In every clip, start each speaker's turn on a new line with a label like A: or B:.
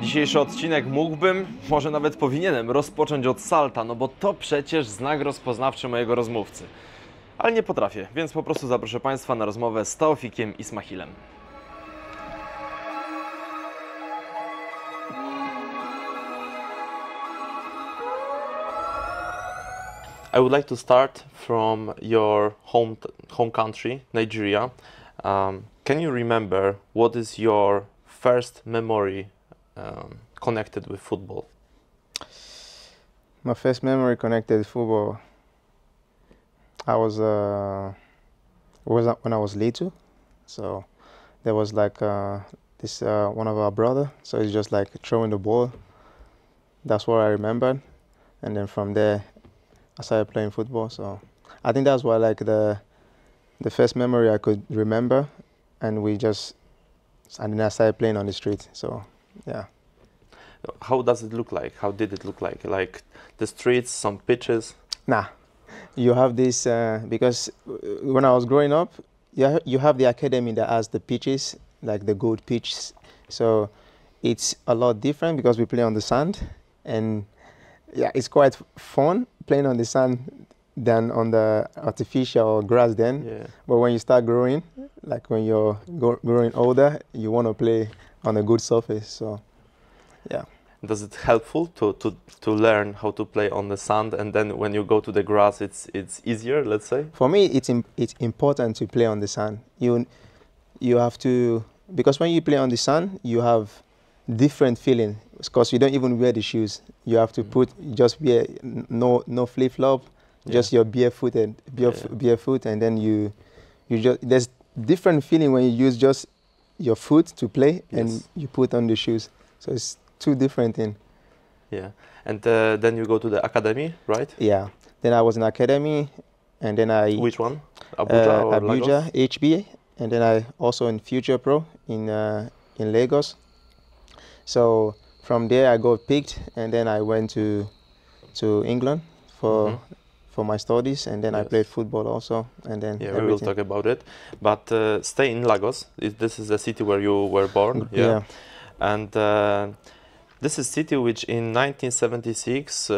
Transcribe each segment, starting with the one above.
A: Dzisiejszy odcinek mógłbym, może nawet powinienem rozpocząć od salta, no bo to przecież znak rozpoznawczy mojego rozmówcy. Ale nie potrafię, więc po prostu zaproszę Państwa na rozmowę z Taofikiem Ismailem. I would like to start from your home country, Nigeria. Can you remember what is your first memory connected with football?
B: My first memory connected with football, I was when I was little. So there was like this one of our brother. So it's just like throwing the ball. That's what I remembered, and then from there I started playing football. So I think that's why like the first memory I could remember, and then I started playing on the street. So yeah.
A: How does it look like? How did it look like? Like the streets, some pitches?
B: Nah, you have this because when I was growing up, you have the academy that has the pitches, like the good pitches. So it's a lot different because we play on the sand, and yeah, it's quite fun playing on the sand than on the artificial grass then.
A: Yeah.
B: But when you start growing, like when you're growing older, you want to play on a good surface. So yeah.
A: Does it helpful to learn how to play on the sand, and then when you go to the grass, it's easier, let's say?
B: For me, it's important to play on the sand. You have to, because when you play on the sand, you have different feeling. Because you don't even wear the shoes. You have to just wear no flip flop, just your barefoot, and then you just there's different feeling when you use just your foot to play and you put on the shoes. So it's two different things.
A: Yeah, and then you go to the academy, right?
B: Yeah. Then I was in academy, and then
A: Which one? Abuja or
B: Abuja,
A: Lagos?
B: HBA, and then I also in Future Pro in Lagos. So from there I got picked, and then I went to England for my studies, and then I played football also, and then
A: we will talk about it. But stay in Lagos. This is the city where you were born.
B: Yeah.
A: And this is city which in 1976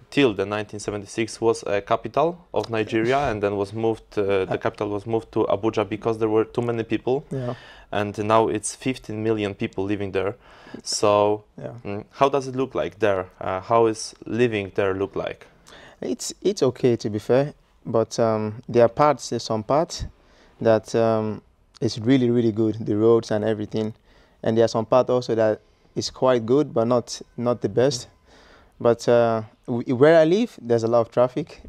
A: till the 1976 was a capital of Nigeria, and then was moved. The capital was moved to Abuja because there were too many people.
B: Yeah.
A: And now it's 15 million people living there. So how does it look like there? How is living there look like?
B: It's okay, to be fair, but there are some parts that is really good, the roads and everything, and there are some parts also that is quite good, but not the best. But where I live, there's a lot of traffic,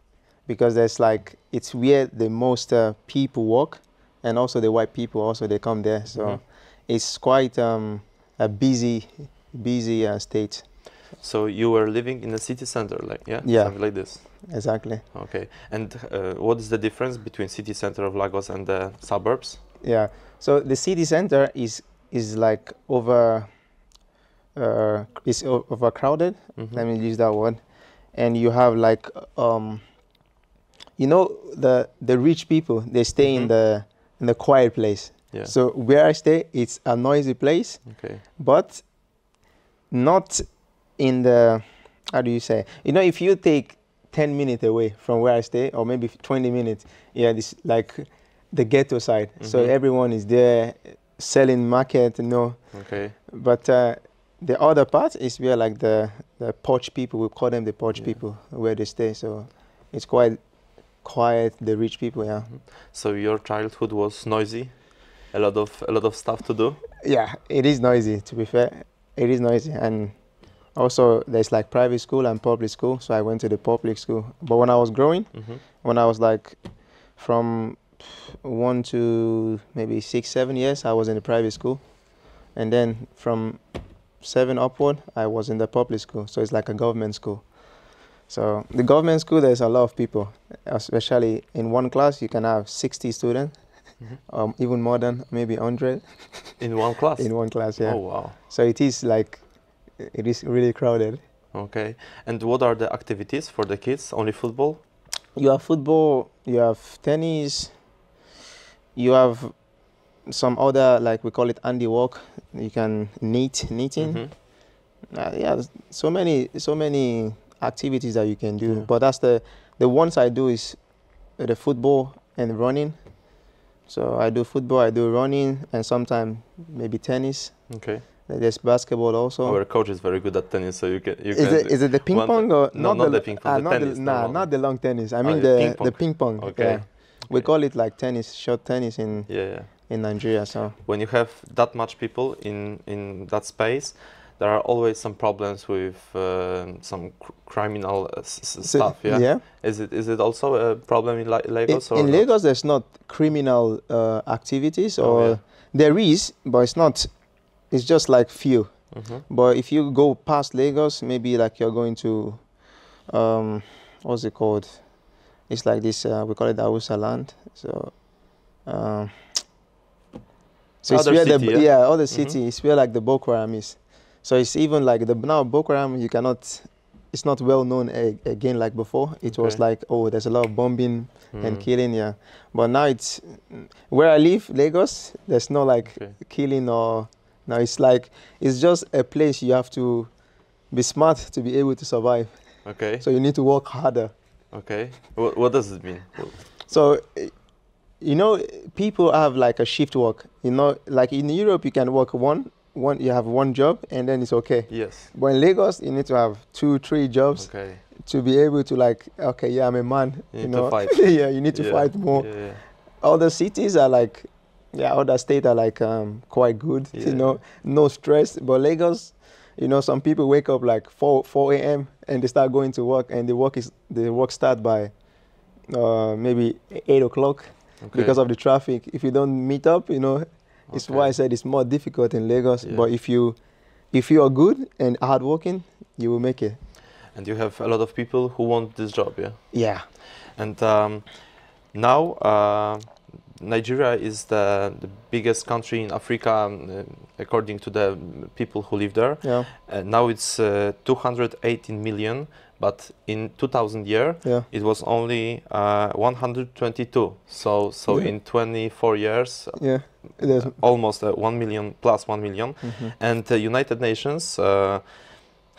B: because it's where the most people walk, and also the white people also, they come there. So it's quite a busy state.
A: So you were living in the city center, something like this.
B: Exactly.
A: Okay. And what is the difference between city center of Lagos and the suburbs?
B: Yeah. So the city center is like overcrowded. Let me use that word. And you have like the rich people, they stay in the quiet place.
A: Yeah.
B: So where I stay, it's a noisy place.
A: Okay.
B: But not in the, how do you say? If you take 10 minutes away from where I stay, or maybe 20 minutes, this like the ghetto side. So everyone is there selling market,
A: Okay.
B: But the other part is where like the posh people, we call them the posh people, where they stay. So it's quite quiet, the rich people, yeah.
A: So your childhood was noisy? A lot of stuff to do?
B: Yeah, it is noisy, to be fair. It is noisy. And also there's like private school and public school. So I went to the public school. But when I was growing, when I was like from 1 to maybe 6, 7 years, I was in the private school. And then from 7 upward, I was in the public school. So it's like a government school. So the government school, there's a lot of people, especially in one class, you can have 60 students, even more than maybe 100.
A: In one class?
B: In one class, yeah.
A: Oh, wow.
B: So it is really crowded.
A: Okay. And what are the activities for the kids? Only football?
B: You have football, you have tennis, you have some other, like we call it handiwork. You can knitting. Yeah, there's so many activities that you can do.
A: Yeah.
B: But that's the ones I do is the football and running. So I do football, I do running, and sometimes maybe tennis.
A: Okay.
B: There's basketball also.
A: Our coach is very good at tennis, so you can.
B: Is it the ping pong or
A: no, not the ping pong, the tennis.
B: not the long tennis. I mean
A: yeah,
B: the ping pong.
A: Okay.
B: Yeah. We
A: Okay.
B: call it like tennis, short tennis in
A: Yeah.
B: Nigeria. So
A: When you have that much people in that space, there are always some problems with some criminal stuff. Yeah.
B: yeah.
A: Is it also a problem in Lagos?
B: In
A: or not?
B: Lagos, there's not criminal activities,
A: Oh,
B: or
A: yeah.
B: there is, but it's not. It's just like few.
A: Mhm.
B: But if you go past Lagos, maybe like you're going to, what's it called? It's like this. We call it Hausa land. So, so it's
A: Other
B: where
A: city,
B: the
A: yeah?
B: other city. It's where like the Boko Haram is. So it's even like the now Boko Haram. You cannot. It's not well known again like before. It was
A: Okay.
B: like, oh, there's a lot of bombing and
A: Mm.
B: killing, yeah. But now it's where I live, Lagos. There's no like
A: Okay.
B: killing or no. It's like it's just a place you have to be smart to be able to survive.
A: Okay.
B: So you need to work harder.
A: Okay. What does it mean?
B: So you know, people have like a shift work. You know, like in Europe, you can work one. You have one job and then it's okay.
A: Yes.
B: But in Lagos, you need to have 2, 3 jobs
A: Okay.
B: to be able to like, okay, yeah, I'm a man.
A: You need to
B: know,
A: fight.
B: yeah, you need to
A: Yeah.
B: fight more.
A: Yeah.
B: Other cities are like, yeah, other states are like quite good.
A: Yeah.
B: You know, no stress. But Lagos, you know, some people wake up like 4 a.m. and they start going to work, and the work start by maybe 8 o'clock
A: Okay.
B: because of the traffic. If you don't meet up, you know, it's why I said it's more difficult in Lagos.
A: Yeah.
B: But if you are good and hardworking, you will make it.
A: And you have a lot of people who want this job, yeah.
B: Yeah.
A: And now Nigeria is the biggest country in Africa, according to the people who live there.
B: Yeah.
A: Now it's 218 million, but in 2000 year
B: Yeah.
A: it was only 122. So
B: Yeah.
A: in 24 years,
B: Yeah. There's,
A: almost 1 million plus 1 million.
B: Mhm.
A: And the United Nations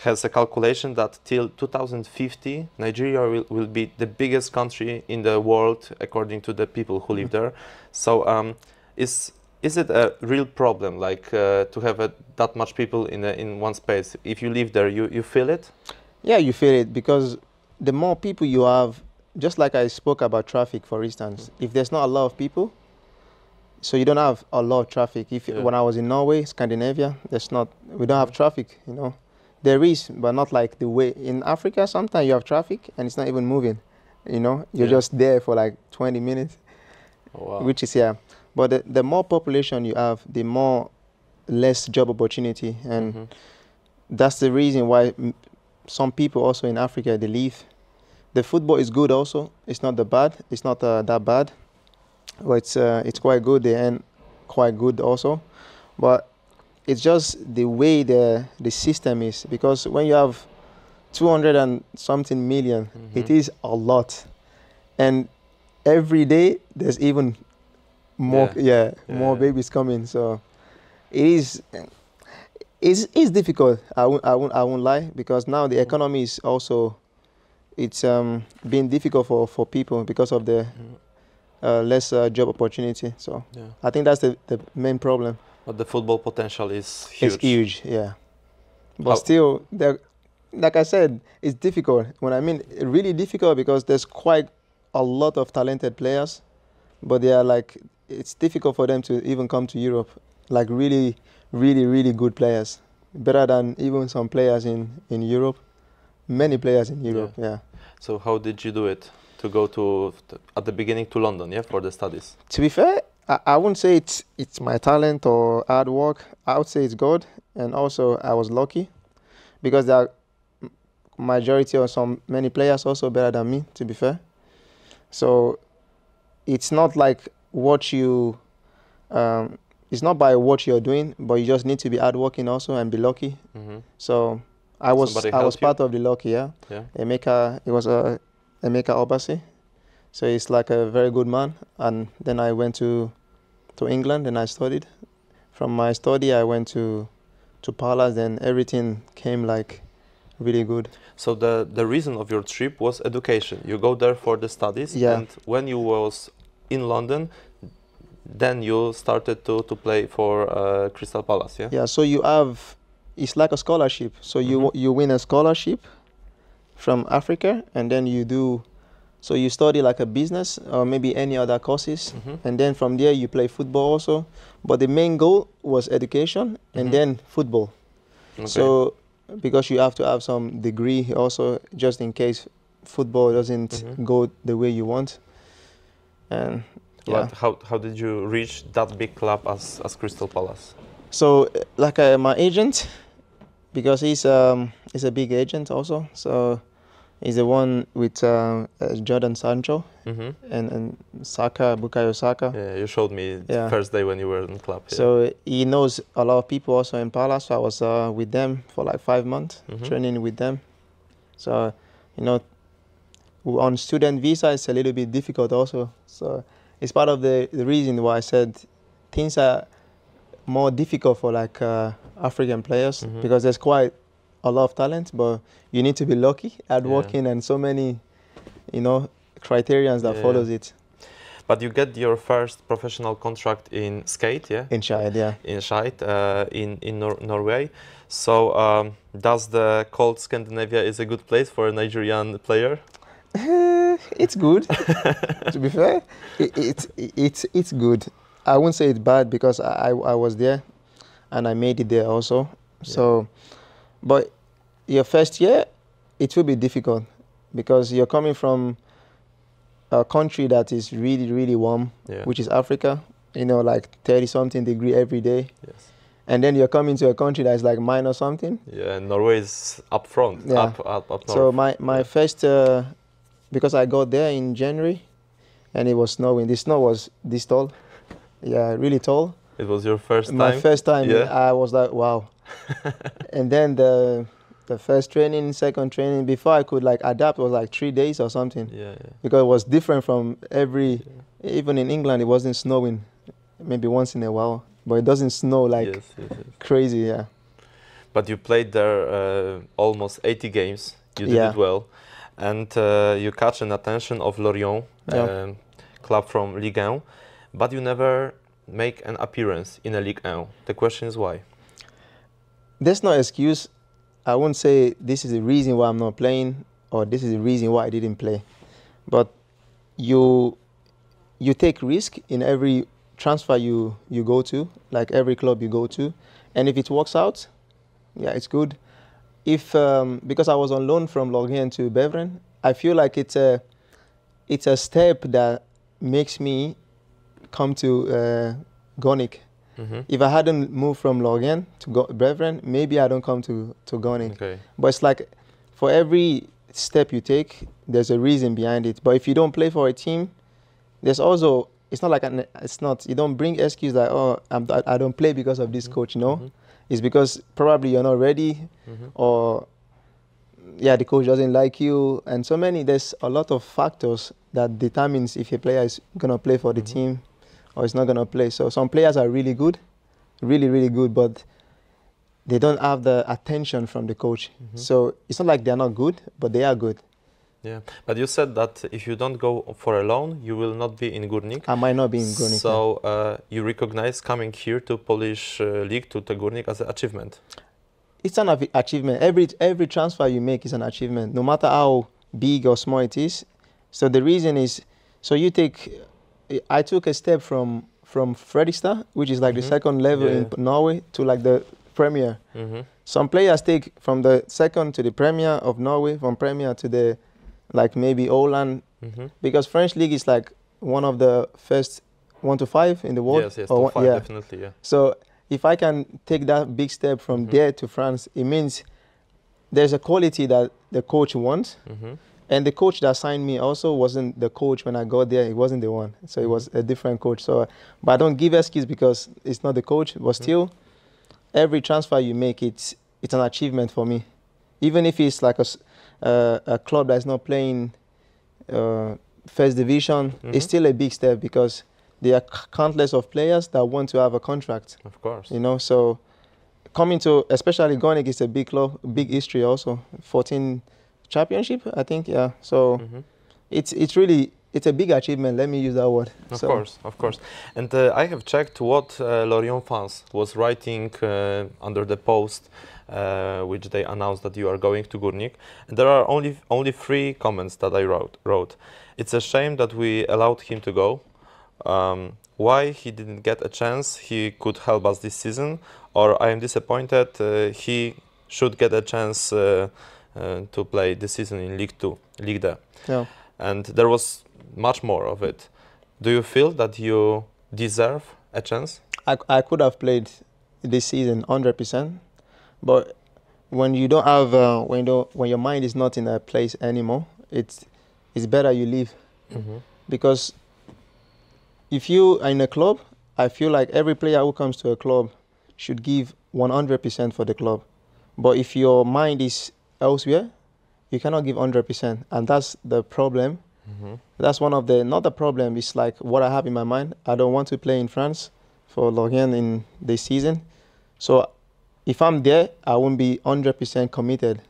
A: has a calculation that till 2050, Nigeria will be the biggest country in the world according to the people who live there. So is it a real problem, like to have that much people in one space? If you live there, you feel it?
B: Yeah, you feel it because the more people you have, just like I spoke about traffic, for instance, if there's not a lot of people, so you don't have a lot of traffic.
A: Yeah.
B: When I was in Norway, Scandinavia, we don't have traffic, you know. There is, but not like the way in Africa. Sometimes you have traffic and it's not even moving, you know. You're
A: Yeah.
B: just there for like 20 minutes,
A: Oh, wow.
B: which is, yeah. But the more population you have, the more less job opportunity, and
A: Mhm.
B: that's the reason why some people also in Africa, they leave. The football is good also. It's not that bad. It's not that bad. But it's quite good. They earn quite good also. But it's just the way the system is. Because when you have 200 and something million, it
A: Mhm.
B: is a lot. And every day there's even more,
A: Yeah.
B: more
A: Yeah.
B: babies coming. So it is. It's difficult. I won't lie, because now the economy is also, it's been difficult for people because of the less job opportunity. So
A: Yeah.
B: I think that's the main problem.
A: But the football potential is huge.
B: It's huge, yeah. But
A: How-
B: still, like I said, it's difficult. When I mean really difficult, because there's quite a lot of talented players, but they are like, it's difficult for them to even come to Europe. Like really, really, really good players, better than even some players in Europe. Many players in Europe, yeah.
A: So how did you do it? To go at the beginning to London, yeah, for the studies.
B: To be fair, I wouldn't say it's my talent or hard work. I would say it's God, and also I was lucky, because there are majority or many players also better than me, to be fair. So it's not like what you, it's not by what you're doing, but you just need to be hardworking also and be lucky.
A: Mhm.
B: So I was
A: Somebody
B: I was
A: helped you?
B: part of the lucky, yeah.
A: Yeah.
B: It was Emeka Obasi. So he's like a very good man. And then I went to England and I studied. From my study, I went to to Palace, then everything came like really good.
A: So the reason of your trip was education. You go there for the studies,
B: Yeah.
A: and when you was in London, then you started to play for Crystal Palace, yeah?
B: Yeah, so it's like a scholarship. So
A: Mhm.
B: you win a scholarship from Africa, and then so you study like a business or maybe any other courses,
A: Mhm.
B: and then from there you play football also. But the main goal was education and
A: Mhm.
B: then football.
A: Okay.
B: So because you have to have some degree also, just in case football doesn't
A: Mhm.
B: go the way you want. And yeah.
A: But how did you reach that big club as Crystal Palace?
B: So like my agent, because he's a big agent also. So he's the one with Jordan Sancho
A: Mm-hmm.
B: and Saka, Bukayo Saka.
A: Yeah, you showed me
B: Yeah.
A: first day when you were in the club. Yeah.
B: So he knows a lot of people also in Palace. So I was with them for like 5 months,
A: Mhm.
B: training with them. So, on student visa, it's a little bit difficult also. So it's part of the reason why I said things are more difficult for like African players,
A: Mhm.
B: because there's quite a lot of talent, but you need to be lucky at
A: Yeah.
B: working, and so many, criterions that
A: Yeah.
B: follows it.
A: But you get your first professional contract in skate, yeah?
B: In Shide, yeah.
A: In Scheid, in Norway. So does the cold Scandinavia is a good place for a Nigerian player?
B: It's good. To be fair, it's good. I won't say it's bad, because I was there and I made it there also. So, but your first year, it will be difficult, because you're coming from a country that is really, really warm,
A: Yeah.
B: which is Africa, like 30 something degree every day.
A: Yes.
B: And then you're coming to a country that's like minus something.
A: Yeah, Norway is up front,
B: Yeah.
A: up north.
B: So my
A: Yeah.
B: first, because I got there in January and it was snowing. The snow was this tall. Yeah, really tall.
A: It was your first
B: My
A: time?
B: first time,
A: Yeah.
B: I was like, wow. And then the first training, second training, before I could like adapt, was like 3 days or something.
A: Yeah.
B: Because it was different from even in England, it wasn't snowing maybe once in a while, but it doesn't snow like
A: Yes.
B: crazy, yeah.
A: But you played there almost 80 games. You did
B: Yeah.
A: it well. And you catch an attention of Lorient,
B: Yeah.
A: club from Ligue 1. But you never make an appearance in a Ligue 1. The question is why?
B: There's no excuse. I won't say this is the reason why I'm not playing, or this is the reason why I didn't play. But you take risk in every transfer you go to, like every club you go to. And if it works out, yeah, it's good. If because I was on loan from Lorient to Beveren, I feel like it's a step that makes me come to Gonic.
A: Mm-hmm.
B: If I hadn't moved from Lorient to Beveren, maybe I don't come to Gonic.
A: Okay.
B: But it's like, for every step you take, there's a reason behind it. But if you don't play for a team, there's also, it's not like you don't bring excuse like, oh, I don't play because of this coach. No,
A: Mhm.
B: it's because probably you're not ready,
A: Mhm.
B: or yeah, the coach doesn't like you, and there's a lot of factors that determines if a player is gonna play for the
A: Mhm.
B: team or is not gonna play. So some players are really good, really, really good, but they don't have the attention from the coach.
A: Mhm.
B: So it's not like they're not good, but they are good.
A: Yeah. But you said that if you don't go for a loan, you will not be in Górnik.
B: I might not be in Górnik.
A: So you recognize coming here to Polish league, to Górnik, as an achievement.
B: It's an achievement. Every transfer you make is an achievement, no matter how big or small it is. So the reason is, I took a step from Fredrikstad, which is like the
A: Mhm.
B: second level
A: Yeah.
B: in Norway, to like the Premier.
A: Mm-hmm.
B: Some players take from the second to the Premier of Norway, from Premier to the like maybe Holland,
A: Mm-hmm.
B: because French league is like one of the first 1 to 5 in the world.
A: Yes,
B: or
A: top
B: one-
A: 5,
B: yeah.
A: definitely, yeah.
B: So if I can take that big step from
A: Mhm.
B: there to France, it means there's a quality that the coach wants.
A: Mm-hmm.
B: And the coach that signed me also wasn't the coach when I got there. He wasn't the one. So it was a different coach. So, but I don't give excuse because it's not the coach. But still, every transfer you make, it's an achievement for me. Even if it's like a club that's not playing first division,
A: Mhm.
B: it's still a big step, because there are countless of players that want to have a contract.
A: Of course.
B: So coming to, especially Gornik is a big club, big history also. 14 championship, I think, yeah. So it's really, it's a big achievement, let me use that word.
A: Of course, of course. And I have checked what Lorient fans was writing under the post which they announced that you are going to Górnik. And there are only 3 comments that I wrote. It's a shame that we allowed him to go. Why he didn't get a chance, he could help us this season. Or I am disappointed, he should get a chance to play this season in League 2, League D.
B: Yeah.
A: And there was much more of it. Do you feel that you deserve a chance?
B: I could have played this season 100%, but when you don't have when your mind is not in a place anymore, it's better you leave. Because if you are in a club, I feel like every player who comes to a club should give 100% for the club. But if your mind is elsewhere, you cannot give 100%, and that's the problem. That's one of the, not the problem, it's like what I have in my mind. I don't want to play in France for Lorient in this season. So if I'm there, I won't be 100% committed.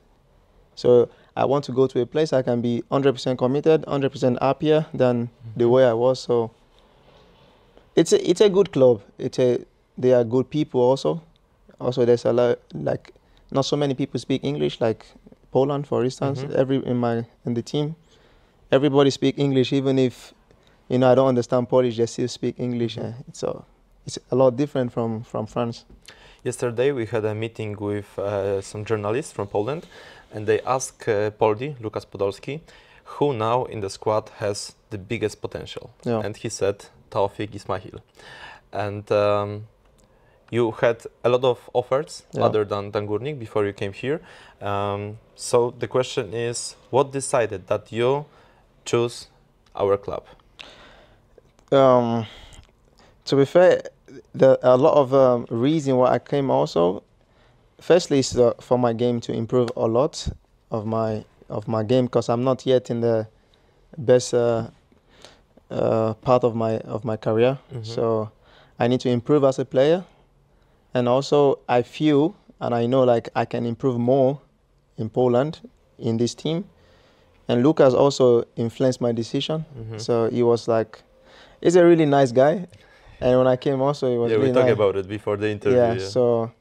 B: So I want to go to a place I can be 100% committed, 100% happier than the way I was. So it's a good club. They are good people also. Also, there's a lot, like, not so many people speak English, like Poland, for instance. In the team, everybody speak English, even if I don't understand Polish, they still speak English. It's a lot different from France.
A: Yesterday we had a meeting with some journalists from Poland, and they asked Poldi, Lukas Podolski, who now in the squad has the biggest potential.
B: Yeah.
A: And he said Taoufik Ismail. And you had a lot of offers other than Górnik before you came here. So the question is, what decided that you choose our club?
B: To be fair, a lot of reason why I came also. Firstly, is for my game to improve a lot of my game, because I'm not yet in the best part of my career. So I need to improve as a player, and also I feel and I know like I can improve more in Poland in this team. And Lucas also influenced my decision. So he was like, he's a really nice guy. And when I came also, it was really nice.
A: We talked about it before the interview.
B: Yeah, so,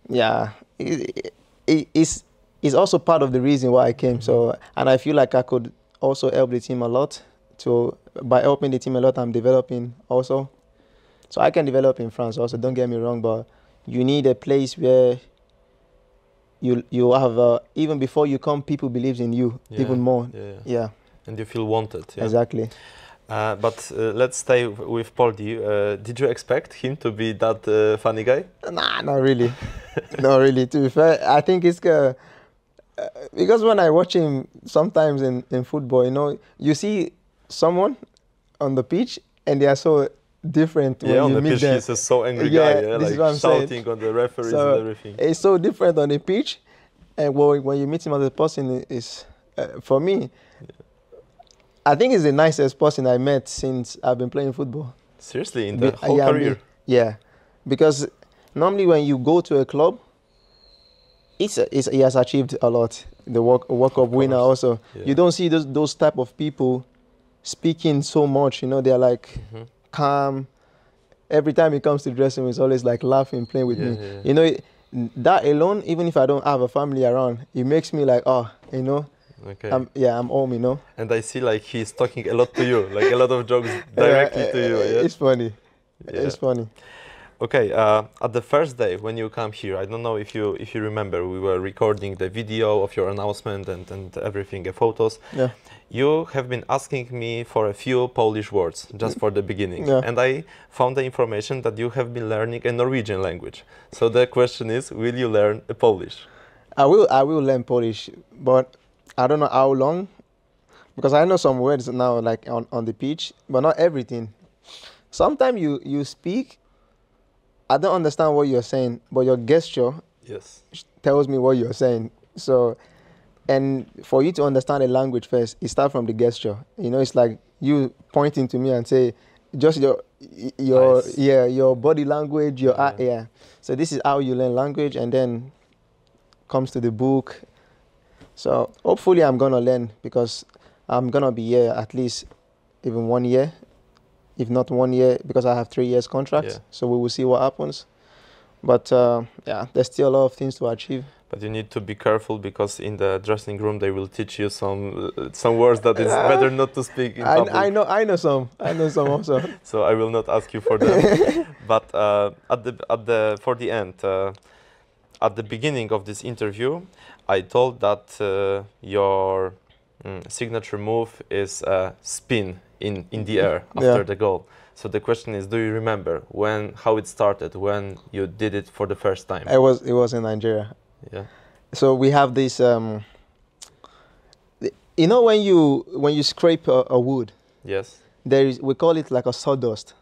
B: yeah, it's also part of the reason why I came. So, and I feel like I could also help the team a lot. By helping the team a lot, I'm developing also. So I can develop in France also, don't get me wrong, but you need a place where you have, even before you come, people believe in you even more. Yeah.
A: And you feel wanted. Yeah?
B: Exactly.
A: But let's stay with Poldi. Did you expect him to be that funny guy?
B: Nah, not really. Not really. To be fair, I think it's because when I watch him sometimes in football, you see someone on the pitch and they are so different when you meet them. Yeah, on the pitch
A: he's a so angry guy,
B: this is
A: like
B: what I'm
A: shouting
B: saying.
A: On the referees and everything.
B: It's so different on the pitch, and when you meet him as a person, is for me. I think he's the nicest person I met since I've been playing football.
A: Seriously, in the whole career?
B: Yeah, because normally when you go to a club, he has achieved a lot. The World Cup winner also. Yeah. You don't see those type of people speaking so much. They're like calm. Every time he comes to the dressing room, he's always like laughing, playing with me. Yeah. That alone, even if I don't have a family around, it makes me like,
A: okay.
B: I'm home,
A: And I see like he's talking a lot to you, like a lot of jokes directly to you. Yeah?
B: It's funny. Yeah. It's funny.
A: Okay, at the first day when you come here, I don't know if you remember, we were recording the video of your announcement and everything, the photos.
B: Yeah.
A: You have been asking me for a few Polish words just for the beginning.
B: Yeah.
A: And I found the information that you have been learning a Norwegian language. So the question is, will you learn Polish?
B: I will learn Polish, but I don't know how long, because I know some words now, like on the pitch, but not everything. Sometimes you speak, I don't understand what you're saying, but your gesture tells me what you're saying. So, and for you to understand a language first, it starts from the gesture. It's like you pointing to me and say, just
A: Eyes.
B: your body language, your
A: Yeah.
B: yeah. So this is how you learn language, and then comes to the book. So hopefully I'm gonna learn, because I'm gonna be here at least even 1 year, if not 1 year, because I have 3 years contract.
A: Yeah.
B: So we will see what happens. But yeah, there's still a lot of things to achieve.
A: But you need to be careful, because in the dressing room they will teach you some words that it's better not to speak in public.
B: I know some also.
A: So I will not ask you for them. But for the end, at the beginning of this interview, I told that your signature move is a spin in the air after the goal. So the question is, do you remember how it started, when you did it for the first time?
B: It was in Nigeria.
A: Yeah.
B: So we have this. You know when you scrape a wood,
A: Yes.
B: we call it like a sawdust.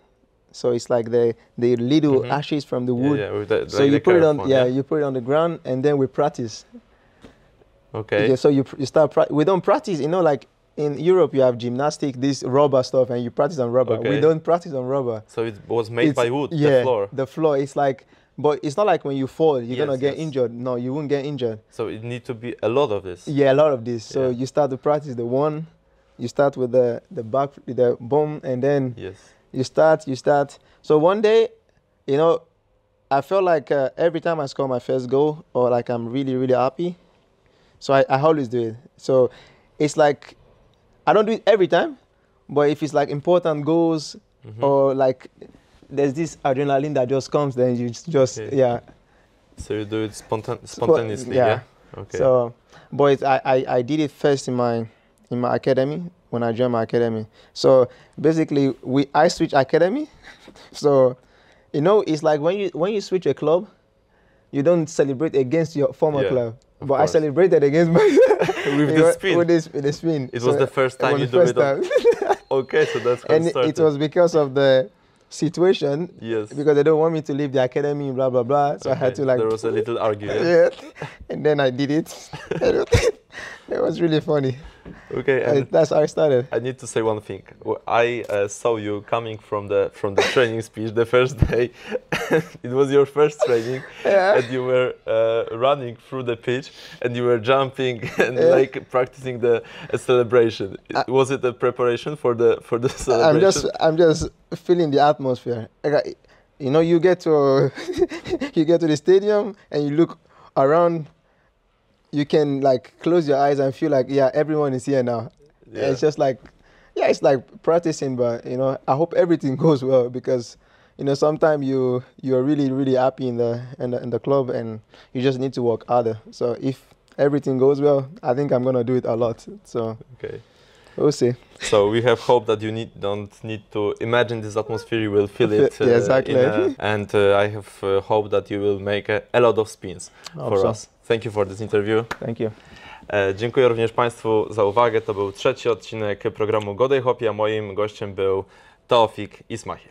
B: So it's like the little ashes from the wood.
A: Yeah, with the,
B: So
A: like
B: you
A: the
B: put it
A: curved
B: on
A: one,
B: you put it on the ground, and then we practice.
A: Okay.
B: Yeah, so you start. We don't practice. You know, like in Europe, you have gymnastic, this rubber stuff, and you practice on rubber.
A: Okay.
B: We don't practice on rubber.
A: So it was made by wood,
B: Yeah,
A: the floor.
B: the floor. It's like, but it's not like when you fall, you're gonna get
A: Yes.
B: injured. No, you won't get injured.
A: So it need to be a lot of this.
B: Yeah, a lot of this. So
A: Yeah.
B: you start to practice the one. You start with the back, the boom, and then
A: Yes.
B: you start. So one day, you know, I felt like every time I score my first goal, or like I'm really, really happy, so I always do it. So it's like, I don't do it every time, but if it's like important goals, or like there's this adrenaline that just comes, then you just,
A: Okay.
B: yeah.
A: So you do it spontaneously,
B: yeah.
A: yeah? Okay.
B: So, but I did it first in my academy, when I joined my academy. So basically, I switched academy. So, you know, it's like when you switch a club, you don't celebrate against your former
A: Yeah,
B: club.
A: of
B: But I
A: course.
B: celebrated against my
A: With the spin.
B: With the spin.
A: It was the first time you do it. Okay, so that's how
B: And
A: it started.
B: it was because of the situation.
A: Yes.
B: Because they don't want me to leave the academy, blah blah blah. So I had
A: Okay,
B: to like.
A: There was a little argument.
B: Yeah. And then I did it. It was really funny.
A: Okay, and
B: That's how I started.
A: I need to say one thing. I saw you coming from the training speech the first day. It was your first training,
B: Yeah.
A: and you were running through the pitch, and you were jumping and like practicing a celebration. Was it a preparation for the celebration?
B: I'm just feeling the atmosphere. Like, you know, you get to the stadium and you look around. You can like close your eyes and feel like, yeah, everyone is here now.
A: Yeah.
B: It's just like, yeah, it's like practicing, but you know, I hope everything goes well, because you know, sometimes you're really, really happy in the club, and you just need to work harder. So if everything goes well, I think I'm gonna do it a lot. So
A: Okay.
B: we'll see.
A: So we have hope that you don't need to imagine this atmosphere. You will feel it.
B: Yeah, exactly.
A: And I have hope that you will make a lot of spins for
B: so.
A: us. Thank you for this interview.
B: Thank you.
A: Dziękuję również Państwu za uwagę. To był 3. odcinek programu Godej Hopie, a moim gościem był Taofik Ismail.